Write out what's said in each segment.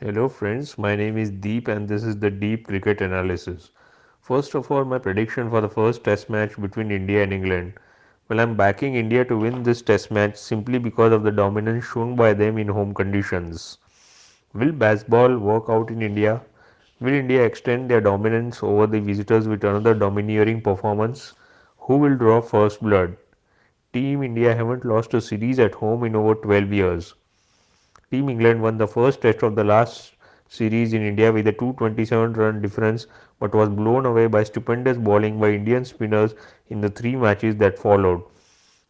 Hello friends, my name is Deep and this is the Deep Cricket Analysis. First of all, my prediction for the first test match between India and England. Well, I'm backing India to win this test match simply because of the dominance shown by them in home conditions. Will baseball work out in India? Will India extend their dominance over the visitors with another domineering performance? Who will draw first blood? Team India haven't lost a series at home in over 12 years. Team England won the first test of the last series in India with a 227-run difference but was blown away by stupendous bowling by Indian spinners in the three matches that followed.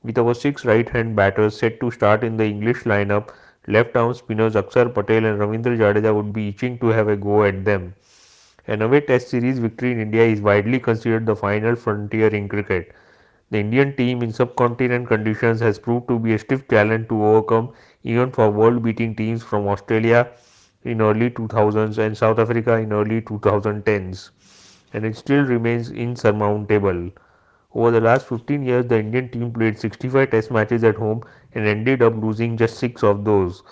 With our six right-hand batters set to start in the English lineup, left-arm spinners Akshar Patel and Ravindra Jadeja would be itching to have a go at them. An away test series victory in India is widely considered the final frontier in cricket. The Indian team in subcontinent conditions has proved to be a stiff challenge to overcome even for world-beating teams from Australia in early 2000s and South Africa in early 2010s, and it still remains insurmountable. Over the last 15 years, the Indian team played 65 test matches at home and ended up losing just 6 of those.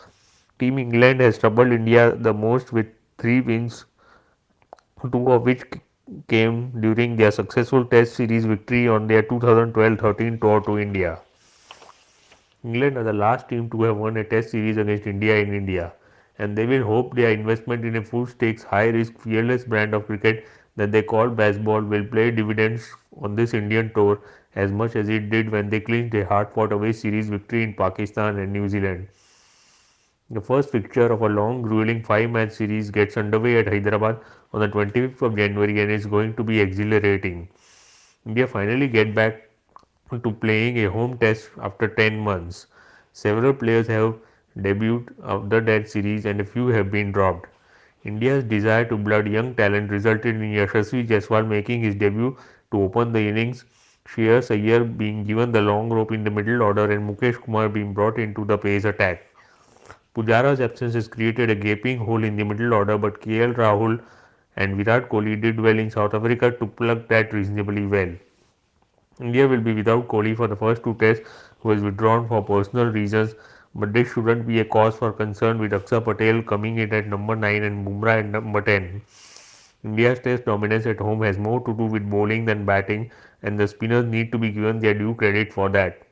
Team England has troubled India the most with 3 wins, two of which came during their successful Test series victory on their 2012-13 tour to India. England are the last team to have won a Test series against India in India, and they will hope their investment in a full-stakes, high-risk, fearless brand of cricket that they call baseball will pay dividends on this Indian tour as much as it did when they clinched a hard-fought away series victory in Pakistan and New Zealand. The first fixture of a long, grueling five-match series gets underway at Hyderabad on the 25th of January and is going to be exhilarating. India finally get back to playing a home test after 10 months. Several players have debuted after that series and a few have been dropped. India's desire to blood young talent resulted in Yashasvi Jaiswal making his debut to open the innings, Shreyas Iyer being given the long rope in the middle order and Mukesh Kumar being brought into the pace attack. Pujara's absence has created a gaping hole in the middle order, but KL Rahul and Virat Kohli did well in South Africa to plug that reasonably well. India will be without Kohli for the first two tests, who has withdrawn for personal reasons, but this shouldn't be a cause for concern with Akshar Patel coming in at number 9 and Bumrah at number 10. India's test dominance at home has more to do with bowling than batting, and the spinners need to be given their due credit for that.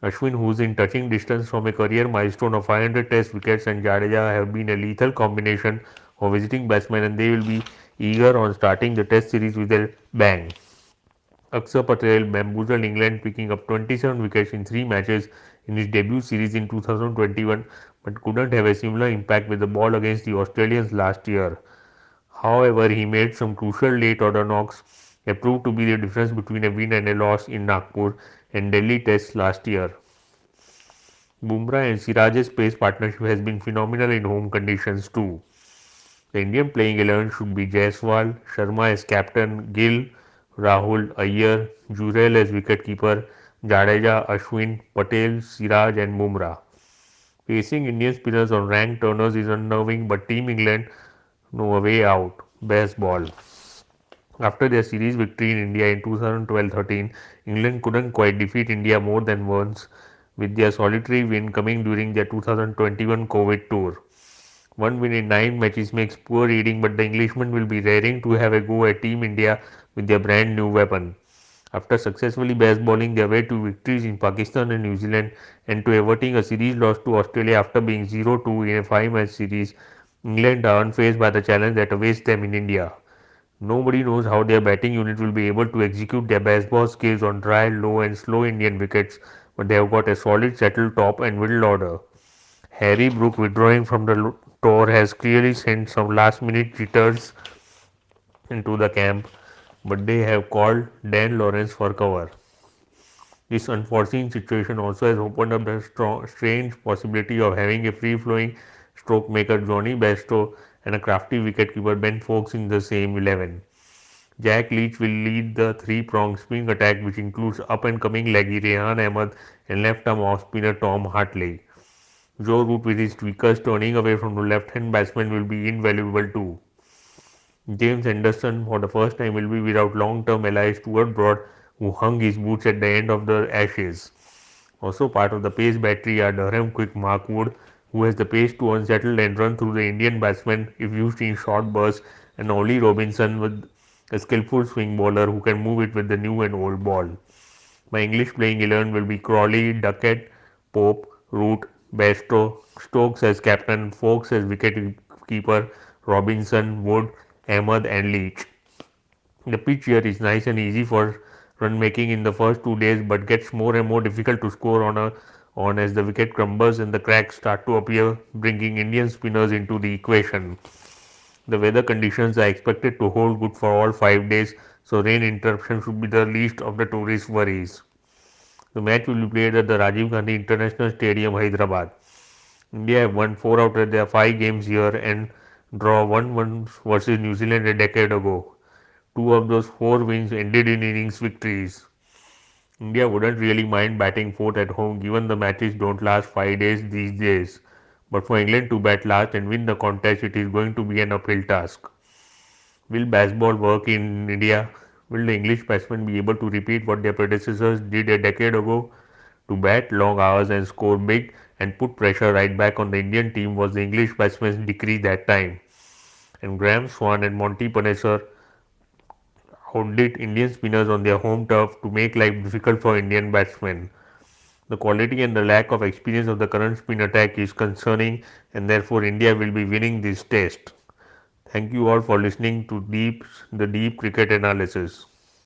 Ashwin, who's in touching distance from a career milestone of 500 test wickets, and Jadeja have been a lethal combination of visiting batsmen, and they will be eager on starting the test series with a bang. Akshar Patel bamboozled England, picking up 27 wickets in three matches in his debut series in 2021, but couldn't have a similar impact with the ball against the Australians last year. However, he made some crucial late order knocks that proved to be the difference between a win and a loss in Nagpur and Delhi Tests last year. Bumrah and Siraj's pace partnership has been phenomenal in home conditions too. The Indian playing 11 should be Jaiswal, Sharma as captain, Gill, Rahul, Iyer, Jurel as wicketkeeper, Jadeja, Ashwin, Patel, Siraj and Bumrah. Facing Indian spinners on ranked turners is unnerving, but Team England know a way out. Best ball. After their series victory in India in 2012-13, England couldn't quite defeat India more than once, with their solitary win coming during their 2021 COVID tour. One win in 9 matches makes poor reading, but the Englishmen will be raring to have a go at Team India with their brand new weapon. After successfully baseballing their way to victories in Pakistan and New Zealand and to averting a series loss to Australia after being 0-2 in a 5-match series, England are unfazed by the challenge that awaits them in India. Nobody knows how their batting unit will be able to execute their baseball skills on dry, low and slow Indian wickets, but they have got a solid settled top and middle order. Harry Brook withdrawing from the tour has clearly sent some last minute jitters into the camp, but they have called Dan Lawrence for cover. This unforeseen situation also has opened up the strange possibility of having a free-flowing stroke maker Johnny Bairstow and a crafty wicketkeeper Ben Foakes in the same 11. Jack Leach will lead the three-pronged swing attack, which includes up-and-coming leggy Rehan Ahmed and left-arm off-spinner Tom Hartley. Joe Root with his tweakers turning away from the left-hand batsman will be invaluable too. James Anderson for the first time will be without long-term ally Stuart Broad, who hung his boots at the end of the Ashes. Also part of the pace battery are Durham quick Mark Wood, who has the pace to unsettle and run through the Indian batsmen if used in short bursts, and Ollie Robinson with a skillful swing bowler who can move it with the new and old ball. My English playing 11 will be Crawley, Duckett, Pope, Root, Bairstow, Stokes as captain, Foakes as wicket keeper, Robinson, Wood, Ahmed and Leach. The pitch here is nice and easy for run making in the first 2 days, but gets more and more difficult to score on as the wicket crumbles and the cracks start to appear, bringing Indian spinners into the equation. The weather conditions are expected to hold good for all 5 days, so rain interruption should be the least of the tourist worries. The match will be played at the Rajiv Gandhi International Stadium, Hyderabad. India have won 4 out of their 5 games here and draw 1-1 versus New Zealand a decade ago. Two of those 4 wins ended in innings victories. India wouldn't really mind batting fourth at home given the matches don't last 5 days these days. But for England to bat last and win the contest, it is going to be an uphill task. Will baseball work in India? Will the English batsmen be able to repeat what their predecessors did a decade ago? To bat long hours and score big and put pressure right back on the Indian team was the English batsmen's decree that time. And Graham Swan and Monty Panesar outdid Indian spinners on their home turf to make life difficult for Indian batsmen. The quality and the lack of experience of the current spin attack is concerning, and therefore India will be winning this test. Thank you all for listening to the Deep Cricket Analysis.